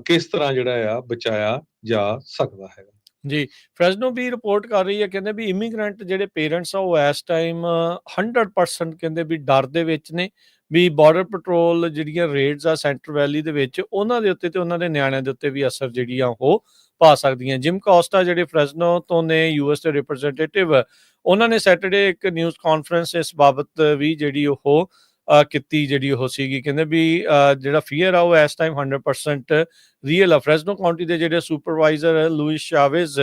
ਕਿਸ ਤਰ੍ਹਾਂ ਜਿਹੜਾ ਆ ਬਚਾਇਆ ਜਾ ਸਕਦਾ ਹੈਗਾ। ਜੀ ਫ੍ਰੈਜ਼ਨੋ ਵੀ ਰਿਪੋਰਟ ਕਰ ਰਹੀ ਹੈ, ਕਹਿੰਦੇ ਵੀ ਇਮੀਗ੍ਰੈਂਟ ਜਿਹੜੇ ਪੇਰੈਂਟਸ ਆ ਉਹ ਇਸ ਟਾਈਮ 100% ਕਹਿੰਦੇ ਵੀ ਡਰ ਦੇ ਵਿੱਚ ਨੇ ਵੀ ਬਾਰਡਰ ਪੈਟਰੋਲ ਜਿਹੜੀਆਂ ਰੇਡਸ ਆ ਸੈਂਟਰ ਵੈਲੀ ਦੇ ਵਿੱਚ ਉਹਨਾਂ ਦੇ ਉੱਤੇ ਤੇ ਉਹਨਾਂ ਦੇ ਨਿਆਣਿਆਂ ਦੇ ਉੱਤੇ ਵੀ ਅਸਰ ਜਿਹੜੀਆਂ ਉਹ ਪਾ ਸਕਦੀਆਂ। ਜਿਮ ਕੋਸਟਾ ਜਿਹੜੇ ਫ੍ਰੈਜ਼ਨੋ ਤੋਂ ਨੇ, ਯੂਐਸ ਦੇ ਰਿਪਰੈਜ਼ੈਂਟੇਟਿਵ, ਉਹਨਾਂ ਨੇ ਸੈਟਰਡੇ ਇੱਕ ਨਿਊਜ਼ ਕਾਨਫਰੰਸ ਇਸ ਬਾਬਤ ਵੀ ਜਿਹੜੀ ਉਹ ਕੀਤੀ ਜਿਹੜੀ ਉਹ ਸੀਗੀ। ਕਹਿੰਦੇ ਵੀ ਜਿਹੜਾ ਫੀਅਰ ਆ ਉਹ ਇਸ ਟਾਈਮ 100% ਰੀਅਲ ਆ। ਫ੍ਰੈਜ਼ਨੋ ਕਾਉਂਟੀ ਦੇ ਜਿਹੜੇ ਸੁਪਰਵਾਈਜ਼ਰ ਲੂਇਸ ਸ਼ਾਵੇਜ਼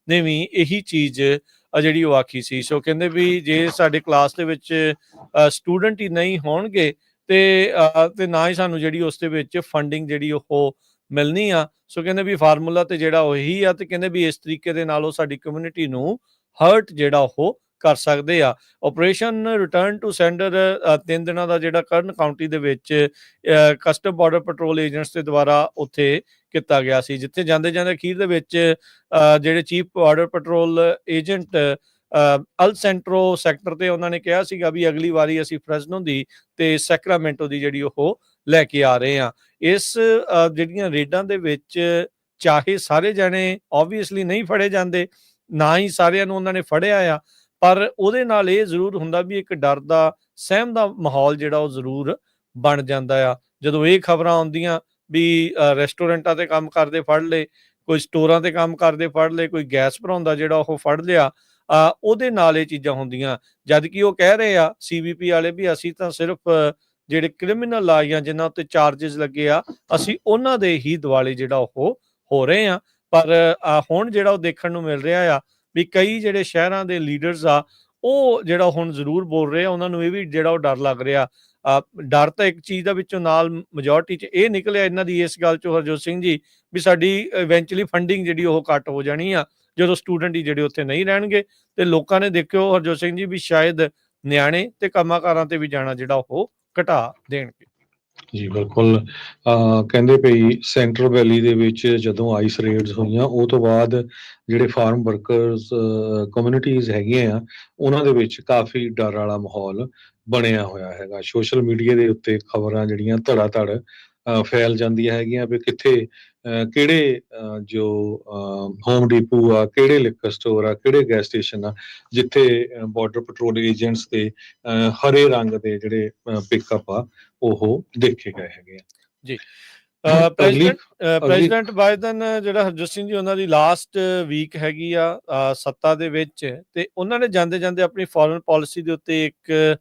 ਨੇ ਵੀ ਇਹੀ ਚੀਜ਼ ਜਿਹੜੀ ਉਹ ਆਖੀ ਸੀ। ਸੋ ਕਹਿੰਦੇ ਵੀ ਜੇ ਸਾਡੇ ਕਲਾਸ ਦੇ ਵਿੱਚ ਸਟੂਡੈਂਟ ਹੀ ਨਹੀਂ ਹੋਣਗੇ ਤੇ ਨਾ ਹੀ ਸਾਨੂੰ ਜਿਹੜੀ ਉਸ ਦੇ ਵਿੱਚ ਫੰਡਿੰਗ ਜਿਹੜੀ ਉਹ ਮਿਲਣੀ ਆ। ਸੋ ਕਹਿੰਦੇ ਵੀ ਫਾਰਮੂਲਾ ਤੇ ਜਿਹੜਾ ਉਹੀ ਆ, ਤੇ ਕਹਿੰਦੇ ਵੀ ਇਸ ਤਰੀਕੇ ਦੇ ਨਾਲ ਉਹ ਸਾਡੀ ਕਮਿਊਨਿਟੀ ਨੂੰ ਹਰਟ ਜਿਹੜਾ ਉਹ ਕਰ ਸਕਦੇ ਆ। ਆਪਰੇਸ਼ਨ ਰਿਟਰਨ ਟੂ ਸੈਂਡਰ 3 ਦਿਨਾਂ ਦਾ ਜਿਹੜਾ ਕਰਨ ਕਾਉਂਟੀ ਦੇ ਵਿੱਚ ਕਸਟਮ ਬਾਰਡਰ ਪੈਟਰੋਲ ਏਜੰਟਸ ਦੇ ਦੁਆਰਾ ਉੱਥੇ ਕੀਤਾ ਗਿਆ ਸੀ, ਜਿੱਥੇ ਜਾਂਦੇ ਜਾਂਦੇ ਅਖੀਰ ਦੇ ਵਿੱਚ ਜਿਹੜੇ ਚੀਫ ਬਾਰਡਰ ਪੈਟਰੋਲ ਏਜੰਟ ਅਲ ਸੈਂਟਰੋ ਸੈਕਟਰ ਤੇ ਉਹਨਾਂ ਨੇ ਕਿਹਾ ਸੀਗਾ ਵੀ ਅਗਲੀ ਵਾਰੀ ਅਸੀਂ ਫ੍ਰੈਜ਼ਨੋ ਦੀ ਤੇ ਸੈਕਰਾਮੈਂਟੋ ਦੀ ਜਿਹੜੀ ਉਹ ਲੈ ਕੇ ਆ ਰਹੇ ਆ। ਇਸ ਜਿਹੜੀਆਂ ਰੇਡਾਂ ਦੇ ਵਿੱਚ ਚਾਹੇ ਸਾਰੇ ਜਾਣੇ ਓਬਵੀਅਸਲੀ ਨਹੀਂ ਫੜੇ ਜਾਂਦੇ, ਨਾ ਹੀ ਸਾਰਿਆਂ ਨੂੰ ਉਹਨਾਂ ਨੇ ਫੜਿਆ ਆ, ਪਰ ਉਹਦੇ ਨਾਲ ਇਹ ਜ਼ਰੂਰ ਹੁੰਦਾ ਵੀ ਇੱਕ ਡਰ ਦਾ ਸਹਿਮ ਦਾ ਮਾਹੌਲ ਜਿਹੜਾ ਉਹ ਜ਼ਰੂਰ ਬਣ ਜਾਂਦਾ ਆ। ਜਦੋਂ ਇਹ ਖਬਰਾਂ ਆਉਂਦੀਆਂ ਵੀ ਰੈਸਟੋਰੈਂਟਾਂ ਤੇ ਕੰਮ ਕਰਦੇ ਫੜ ਲਏ, ਕੋਈ ਸਟੋਰਾਂ ਤੇ ਕੰਮ ਕਰਦੇ ਫੜ ਲਏ, ਕੋਈ ਗੈਸ ਭਰਾਉਂਦਾ ਜਿਹੜਾ ਉਹ ਫੜ ਲਿਆ, ਉਹਦੇ ਨਾਲ ਇਹ ਚੀਜ਼ਾਂ ਹੁੰਦੀਆਂ। ਜਦ ਕਿ ਉਹ ਕਹਿ ਰਹੇ ਆ CBP ਵਾਲੇ ਵੀ ਅਸੀਂ ਤਾਂ ਸਿਰਫ ਜਿਹੜੇ ਕ੍ਰਿਮੀਨਲ ਆ ਜਾਂ ਜਿਨ੍ਹਾਂ ਉੱਤੇ ਚਾਰਜਸ ਲੱਗੇ ਆ ਅਸੀਂ ਉਹਨਾਂ ਦੇ ਹੀ ਦੁਆਲੇ ਜਿਹੜਾ ਉਹ ਹੋ ਰਹੇ ਆ। ਪਰ ਹੁਣ ਜਿਹੜਾ ਉਹ ਦੇਖਣ ਨੂੰ ਮਿਲ ਰਿਹਾ ਆ ਵੀ ਕਈ ਜਿਹੜੇ ਸ਼ਹਿਰਾਂ ਦੇ ਲੀਡਰਸ ਆ ਉਹ ਜਿਹੜਾ ਹੁਣ ਜ਼ਰੂਰ ਬੋਲ ਰਹੇ ਆ, ਉਹਨਾਂ ਨੂੰ ਇਹ ਵੀ ਜਿਹੜਾ ਉਹ ਡਰ ਲੱਗ ਰਿਹਾ। ਡਰ ਤਾਂ ਇੱਕ ਚੀਜ਼ ਦਾ ਵਿੱਚੋਂ ਨਾਲ ਮੈਜੋਰਟੀ 'ਚ ਇਹ ਨਿਕਲਿਆ ਇਹਨਾਂ ਦੀ ਇਸ ਗੱਲ 'ਚੋਂ ਹਰਜੋਤ ਸਿੰਘ ਜੀ ਵੀ ਸਾਡੀ ਇਵੈਂਚੁਅਲੀ ਫੰਡਿੰਗ ਜਿਹੜੀ ਉਹ ਘੱਟ ਹੋ ਜਾਣੀ ਆ ਜਦੋਂ ਸਟੂਡੈਂਟ ਹੀ ਜਿਹੜੇ ਉੱਥੇ ਨਹੀਂ ਰਹਿਣਗੇ। ਤੇ ਲੋਕਾਂ ਨੇ ਦੇਖਿਓ ਹਰਜੋਤ ਸਿੰਘ ਜੀ ਵੀ ਸ਼ਾਇਦ ਨਿਆਣੇ ਤੇ ਕੰਮਾਂ-ਕਾਰਾਂ ਤੇ ਵੀ ਜਾਣਾ ਜਿਹੜਾ ਉਹ ਘਟਾ ਦੇਣਗੇ। ਜੀ ਬਿਲਕੁਲ। ਕਹਿੰਦੇ ਪਈ ਸੈਂਟਰਲ ਵੈਲੀ ਦੇ ਵਿੱਚ ਜਦੋਂ ਆਈਸ ਰੇਡਸ ਹੋਈਆਂ ਉਹ ਤੋਂ ਬਾਅਦ ਜਿਹੜੇ ਫਾਰਮ ਵਰਕਰਸ ਕਮਿਊਨਿਟੀਜ਼ ਹੈਗੀਆਂ ਆ ਉਹਨਾਂ ਦੇ ਵਿੱਚ ਕਾਫੀ ਡਰ ਵਾਲਾ ਮਾਹੌਲ ਬਣਿਆ ਹੋਇਆ ਹੈਗਾ। ਸੋਸ਼ਲ ਮੀਡੀਆ ਦੇ ਉੱਤੇ ਖਬਰਾਂ ਜਿਹੜੀਆਂ ਧੜਾ ਧੜ ਫੈਲ ਜਾਂਦੀਆਂ ਹੈਗੀਆਂ ਵੀ ਕਿੱਥੇ ਕਿਹੜੇ ਜੋ ਹੋਮ ਡੀਪੂ ਆ, ਕਿਹੜੇ ਲਿਕਰ ਸਟੋਰ ਆ, ਕਿਹੜੇ ਗੈਸ ਸਟੇਸ਼ਨ ਆ ਜਿੱਥੇ ਬਾਰਡਰ ਪੈਟਰੋਲ ਏਜੰਟਸ ਦੇ ਹਰੇ ਰੰਗ ਦੇ ਜਿਹੜੇ ਪਿਕਅਪ ਆ ਉਹ ਦੇਖੇ ਗਏ ਹੈਗੇ ਆ। ਜੀ। ਅਗਲੀ ਪ੍ਰੈਜ਼ੀਡੈਂਟ ਬਾਈਡਨ ਜਿਹੜਾ ਹਰਜੋਤ ਸਿੰਘ ਜੀ ਉਹਨਾਂ ਦੀ ਲਾਸਟ ਵੀਕ ਹੈਗੀ ਆ ਸੱਤਾ ਦੇ ਵਿੱਚ, ਤੇ ਉਹਨਾਂ ਨੇ ਜਾਂਦੇ ਆਪਣੀ ਫੋਰਨ ਪਾਲਿਸੀ ਦੇ ਉੱਤੇ ਇੱਕ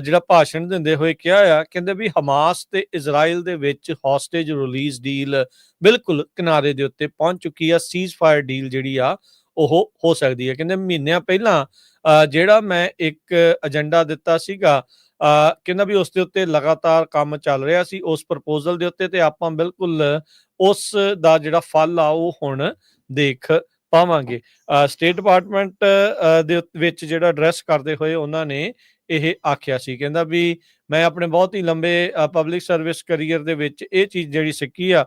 ਜਿਹੜਾ ਭਾਸ਼ਣ ਦਿੰਦੇ ਹੋਏ ਕਿਹਾ ਆ, ਕਹਿੰਦੇ ਵੀ ਹਮਾਸ ਤੇ ਇਜ਼ਰਾਈਲ ਦੇ ਵਿੱਚ ਹੌਸਟੇਜ ਰਿਲੀਜ਼ ਡੀਲ ਬਿਲਕੁਲ ਕਿਨਾਰੇ ਦੇ ਉੱਤੇ ਪਹੁੰਚ ਚੁੱਕੀ ਆ, ਸੀਜ਼ ਫਾਇਰ ਡੀਲ ਜਿਹੜੀ ਆ ਉਹ ਹੋ ਸਕਦੀ ਹੈ। ਕਹਿੰਦੇ ਮਹੀਨਿਆਂ ਪਹਿਲਾਂ ਜਿਹੜਾ ਮੈਂ ਇੱਕ ਏਜੰਡਾ ਦਿੱਤਾ ਸੀਗਾ, ਕਹਿੰਦਾ ਵੀ ਉਸ ਦੇ ਉੱਤੇ ਲਗਾਤਾਰ ਕੰਮ ਚੱਲ ਰਿਹਾ ਸੀ ਉਸ ਪ੍ਰਪੋਜ਼ਲ ਦੇ ਉੱਤੇ, ਤੇ ਆਪਾਂ ਬਿਲਕੁਲ ਉਸ ਦਾ ਜਿਹੜਾ ਫਲ ਆ ਉਹ ਹੁਣ ਦੇਖ ਪਾਵਾਂਗੇ। ਸਟੇਟ ਡਿਪਾਰਟਮੈਂਟ ਦੇ ਵਿੱਚ ਜਿਹੜਾ ਐਡਰੈਸ ਕਰਦੇ ਹੋਏ ਉਹਨਾਂ ਨੇ ਇਹ ਆਖਿਆ ਸੀ, ਕਹਿੰਦਾ ਵੀ ਮੈਂ ਆਪਣੇ ਬਹੁਤ ਹੀ ਲੰਬੇ ਪਬਲਿਕ ਸਰਵਿਸ ਕਰੀਅਰ ਦੇ ਵਿੱਚ ਇਹ ਚੀਜ਼ ਜਿਹੜੀ ਸਿੱਖੀ ਆ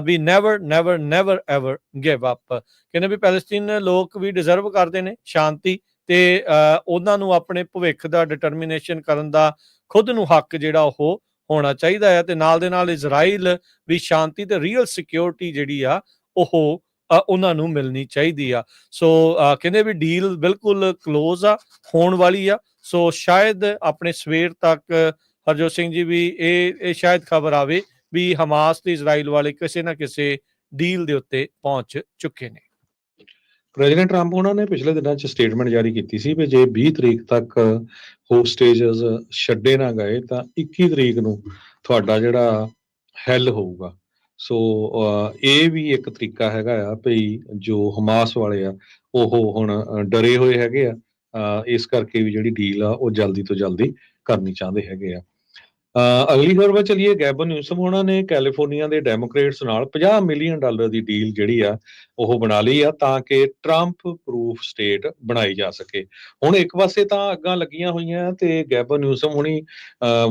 ਵੀ never never never ever give up. ਕਹਿੰਦੇ ਵੀ ਪੈਲਸਤੀਨ ਲੋਕ ਵੀ ਡਿਜ਼ਰਵ ਕਰਦੇ ਨੇ ਸ਼ਾਂਤੀ, ਤੇ ਉਹਨਾਂ ਨੂੰ ਆਪਣੇ ਭਵਿੱਖ ਦਾ ਡਿਟਰਮੀਨੇਸ਼ਨ ਕਰਨ ਦਾ ਖੁਦ ਨੂੰ ਹੱਕ ਜਿਹੜਾ ਉਹ ਹੋਣਾ ਚਾਹੀਦਾ ਹੈ, ਤੇ ਨਾਲ ਦੇ ਨਾਲ ਇਜ਼ਰਾਈਲ ਵੀ ਸ਼ਾਂਤੀ ਤੇ ਰੀਅਲ ਸਿਕਿਉਰਿਟੀ ਜਿਹੜੀ ਆ ਉਹ ਉਹਨਾਂ ਨੂੰ ਮਿਲਣੀ ਚਾਹੀਦੀ ਆ। ਸੋ ਕਹਿੰਦੇ ਵੀ ਡੀਲ ਬਿਲਕੁਲ ਕਲੋਜ਼ ਆ, ਹੋਣ ਵਾਲੀ ਆ। ਸੋ ਸ਼ਾਇਦ ਆਪਣੇ ਸਵੇਰ ਤੱਕ ਹਰਜੋਤ ਸਿੰਘ ਜੀ ਵੀ ਇਹ ਸ਼ਾਇਦ ਖਬਰ ਆਵੇ ਵੀ ਹਮਾਸ ਤੇ ਇਜ਼ਰਾਈਲ ਵਾਲੇ ਕਿਸੇ ਨਾ ਕਿਸੇ ਡੀਲ ਦੇ ਉੱਤੇ ਪਹੁੰਚ ਚੁੱਕੇ ਨੇ। ਪ੍ਰੈਜ਼ੀਡੈਂਟ ਟਰੰਪ ਉਹਨਾਂ ਨੇ ਪਿਛਲੇ ਦਿਨਾਂ 'ਚ ਸਟੇਟਮੈਂਟ ਜਾਰੀ ਕੀਤੀ ਸੀ ਵੀ ਜੇ 20 ਤਰੀਕ ਤੱਕ ਹੋਸਟੇਜਸ ਛੱਡੇ ਨਾ ਗਏ ਤਾਂ 21 ਤਰੀਕ ਨੂੰ ਤੁਹਾਡਾ ਜਿਹੜਾ ਹੈਲ ਹੋਊਗਾ। ਸੋ ਇਹ ਵੀ ਇੱਕ ਤਰੀਕਾ ਹੈਗਾ ਆ ਭਈ ਜੋ ਹਮਾਸ ਵਾਲੇ ਆ ਉਹ ਹੁਣ ਡਰੇ ਹੋਏ ਹੈਗੇ ਆ, ਇਸ ਕਰਕੇ ਵੀ ਜਿਹੜੀ ਡੀਲ ਆ ਉਹ ਜਲਦੀ ਤੋਂ ਜਲਦੀ ਕਰਨੀ ਚਾਹੁੰਦੇ ਹੈਗੇ ਆ। ਅਗਲੀ ਖਬਰ ਵੱਲ ਚੱਲੀਏ। ਗੈਬਨ ਨਿਊਸਮ ਉਹਨਾਂ ਨੇ ਕੈਲੀਫੋਰਨੀਆ ਦੇ ਡੈਮੋਕ੍ਰੇਟਸ ਨਾਲ $50 ਮਿਲੀਅਨ ਦੀ ਡੀਲ ਜਿਹੜੀ ਆ ਉਹ ਬਣਾ ਲਈ ਆ ਤਾਂ ਕਿ ਟਰੰਪ ਪ੍ਰੂਫ ਸਟੇਟ ਬਣਾਈ ਜਾ ਸਕੇ। ਹੁਣ ਇੱਕ ਪਾਸੇ ਤਾਂ ਅੱਗਾਂ ਲੱਗੀਆਂ ਹੋਈਆਂ ਤੇ ਗੈਬਨ ਨਿਊਸਮ ਹੁਣੀ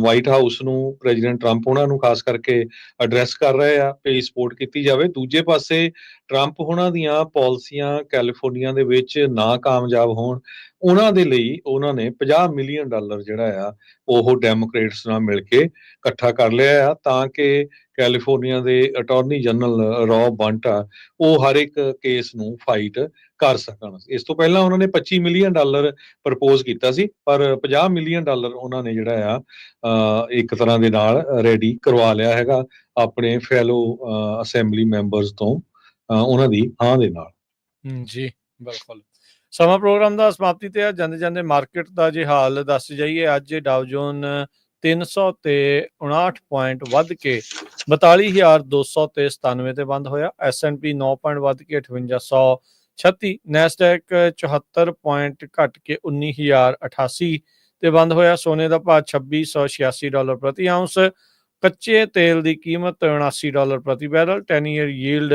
ਵਾਈਟ ਹਾਊਸ ਨੂੰ ਪ੍ਰੈਜ਼ੀਡੈਂਟ ਟਰੰਪ ਉਹਨਾਂ ਨੂੰ ਖਾਸ ਕਰਕੇ ਐਡਰੈਸ ਕਰ ਰਹੇ ਆ ਕਿ ਸਪੋਰਟ ਕੀਤੀ ਜਾਵੇ। ਦੂਜੇ ਪਾਸੇ ਟਰੰਪ ਉਹਨਾਂ ਦੀਆਂ ਪਾਲਿਸੀਆਂ ਕੈਲੀਫੋਰਨੀਆ ਦੇ ਵਿੱਚ ਨਾ ਕਾਮਯਾਬ ਹੋਣ, ਉਹਨਾਂ ਦੇ ਲਈ ਉਹਨਾਂ ਨੇ $50 ਮਿਲੀਅਨ ਜਿਹੜਾ ਆ ਉਹ ਡੈਮੋਕ੍ਰੇਟਸ ਨਾਲ ਮਿਲ ਕੇ ਇਕੱਠਾ ਕਰ ਲਿਆ ਆ ਤਾਂ ਕਿ ਕੈਲੀਫੋਰਨੀਆ ਦੇ ਅਟਾਰਨੀ ਜਨਰਲ ਰੌਬ ਬੰਟ ਆ ਉਹ ਹਰ ਇੱਕ ਕੇਸ ਨੂੰ ਫਾਈਟ ਕਰ ਸਕਣ। ਇਸ ਤੋਂ ਪਹਿਲਾਂ ਉਹਨਾਂ ਨੇ $25 ਮਿਲੀਅਨ ਪ੍ਰਪੋਜ਼ ਕੀਤਾ ਸੀ, ਪਰ $50 ਮਿਲੀਅਨ ਉਹਨਾਂ ਨੇ ਜਿਹੜਾ ਆ ਇੱਕ ਤਰ੍ਹਾਂ ਦੇ ਨਾਲ ਰੈਡੀ ਕਰਵਾ ਲਿਆ ਹੈਗਾ ਆਪਣੇ ਫੈਲੋ ਅਸੈਂਬਲੀ ਮੈਂਬਰਸ ਤੋਂ ਉਹਨਾਂ ਦੀ ਹਾਂ ਦੇ ਨਾਲ। ਜੀ ਬਿਲਕੁਲ। ਸਮਾਂ ਪ੍ਰੋਗਰਾਮ ਦਾ ਸਮਾਪਤੀ ਤੇ ਆ। ਜਾਂਦੇ ਮਾਰਕੀਟ ਦਾ ਜੇ ਹਾਲ ਦੱਸ ਜਾਈਏ, ਅੱਜ ਡਾਊ ਜੋਨ 359 ਪੁਆਇੰਟ ਵੱਧ ਕੇ 42,297 ਤੇ ਬੰਦ ਹੋਇਆ। S&P 9 ਪੁਆਇੰਟ ਵੱਧ ਕੇ 5836, ਨੈਸਡੈਕ 74 ਪੁਆਇੰਟ ਘਟ ਕੇ 19,088 ਤੇ ਬੰਦ ਹੋਇਆ। ਸੋਨੇ ਦਾ ਭਾਅ $2686 ਪ੍ਰਤੀ ਆਉਂਸ, ਕੱਚੇ ਤੇਲ ਦੀ ਕੀਮਤ $79 ਪ੍ਰਤੀ barrel, 10 year yield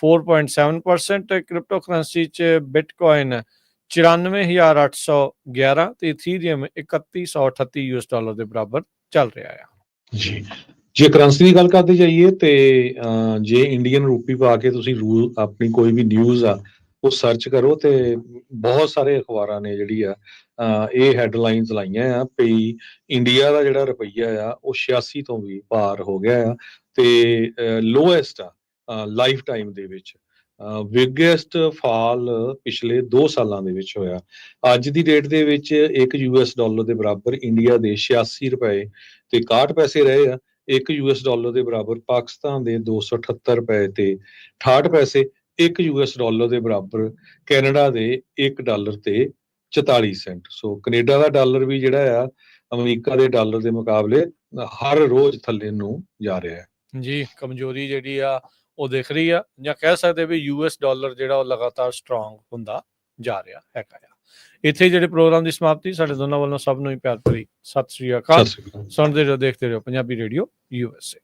4.7%। Crypto currency 'ਚ ਬਿਟਕੋਇਨ 94,811 ਤੇ ਇਥੀਰੀਅਮ 3138 US$ ਦੇ ਬਰਾਬਰ ਚੱਲ ਰਿਹਾ ਆ। ਜੀ, ਜੇ ਕਰੰਸੀ ਦੀ ਗੱਲ ਕਰਦੇ ਜਾਈਏ ਤੇ ਜੇ ਇੰਡੀਅਨ ਰੂਪੀ ਪਾ ਕੇ ਤੁਸੀਂ ਆਪਣੀ ਕੋਈ ਵੀ ਨਿਊਜ਼ ਆ ਉਹ ਸਰਚ ਕਰੋ ਤੇ ਬਹੁਤ ਸਾਰੇ ਅਖਬਾਰਾਂ ਨੇ ਜਿਹੜੀ ਆ ਇਹ ਹੈਡਲਾਈਨਸ ਲਾਈਆਂ ਆ ਵੀ ਇੰਡੀਆ ਦਾ ਜਿਹੜਾ ਰੁਪਈਆ ਆ ਉਹ 86 ਤੋਂ ਵੀ ਪਾਰ ਹੋ ਗਿਆ ਆ ਤੇ ਲੋਐਸਟ ਆ ਲਾਈਫ ਟਾਈਮ ਦੇ ਵਿੱਚ। ਬਿਗੇਸਟ ਫਾਲ ਪਿਛਲੇ 2 ਸਾਲਾਂ ਦੇ ਵਿੱਚ ਹੋਇਆ। ਅੱਜ ਦੀ ਡੇਟ ਦੇ ਵਿੱਚ $1 ਦੇ ਬਰਾਬਰ ਇੰਡੀਆ ਦੇ 86 ਰੁਪਏ ਤੇ 61 ਪੈਸੇ ਰਹੇ ਆ। $1 ਦੇ ਬਰਾਬਰ ਪਾਕਿਸਤਾਨ ਦੇ 278 ਰੁਪਏ ਤੇ 68 ਪੈਸੇ, $1 ਦੇ ਬਰਾਬਰ ਕੈਨੇਡਾ ਦੇ $1 ਤੇ 44 ਸੈਂਟ। ਸੋ ਕੈਨੇਡਾ ਦਾ ਡਾਲਰ ਵੀ ਜਿਹੜਾ ਆ ਅਮਰੀਕਾ ਦੇ ਡਾਲਰ ਦੇ ਮੁਕਾਬਲੇ ਹਰ ਰੋਜ਼ ਥੱਲੇ ਨੂੰ ਜਾ ਰਿਹਾ ਹੈ। ਜੀ, ਕਮਜ਼ੋਰੀ ਜਿਹੜੀ ਆ ਉਹ ਦਿਖ ਰਹੀ ਆ, ਜਾਂ ਕਹਿ ਸਕਦੇ ਵੀ $, ਜਿਹੜਾ ਉਹ ਲਗਾਤਾਰ ਸਟਰੋਂਗ ਹੁੰਦਾ ਜਾ ਰਿਹਾ ਹੈਗਾ ਆ। ਇੱਥੇ ਜਿਹੜੇ ਪ੍ਰੋਗਰਾਮ ਦੀ ਸਮਾਪਤੀ। ਸਾਡੇ ਦੋਨਾਂ ਵੱਲੋਂ ਸਭ ਨੂੰ ਹੀ ਪਿਆਰ ਭਰੀ ਸਤਿ ਸ੍ਰੀ ਅਕਾਲ। ਸੁਣਦੇ ਰਹੋ, ਦੇਖਦੇ ਰਹੋ ਪੰਜਾਬੀ ਰੇਡੀਓ USA।